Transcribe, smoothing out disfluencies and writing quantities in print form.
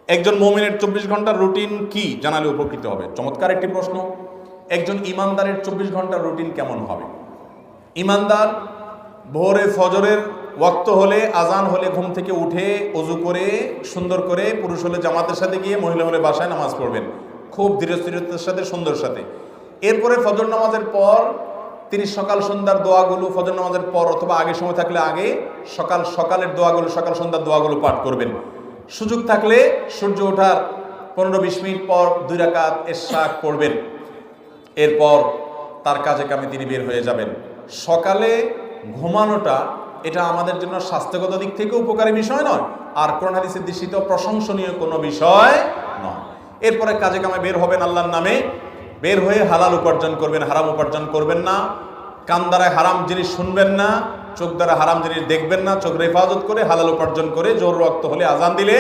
একজন মুমিনের 24 ঘন্টার রুটিন কি জানালে উপকৃত হবে? চমৎকার একটি প্রশ্ন। একজন ইমানদারের 24 ঘন্টার রুটিন কেমন হবে? ইমানদার ভোরে ফজরের ওয়াক্ত হলে, আজান হলে ঘুম থেকে উঠে অজু করে সুন্দর করে, পুরুষ হলে জামাতের সাথে গিয়ে, মহিলা হলে বাসায় নামাজ পড়বেন খুব ধীরস্থিরতার সাথে, সুন্দর সাথে। এরপরে ফজর নামাজের পর তিনি সকাল সন্ধ্যার দোয়াগুলো ফজর নামাজের পর অথবা আগে সময় থাকলে আগে সকালের দোয়াগুলো, সকাল সন্ধ্যার দোয়াগুলো পাঠ করবেন। সুযোগ থাকলে সূর্য ওঠার 15-20 মিনিট পর 2 রাকাত ইশরাক পড়বেন। এরপর তার কাজে কামে তিনি বের হয়ে যাবেন। সকালে ঘুমানোটা এটা আমাদের জন্য স্বাস্থ্যগত দিক থেকে উপকারী বিষয় নয়, আর কোরআন হাদিসের দৃষ্টিতেও প্রশংসনীয় কোনো বিষয় নয়। এরপরে কাজে কামে বের হবেন আল্লাহর নামে, বের হয়ে হালাল উপার্জন করবেন, হারাম উপার্জন করবেন না। কান দ্বারা হারাম জিনিস শুনবেন না, চোখ দ্বারা হারাম জিনিস দেখবেন না। চোখ হেফাজত করে হালাল উপার্জন করে জোর রক্ত হলে আজান দিলে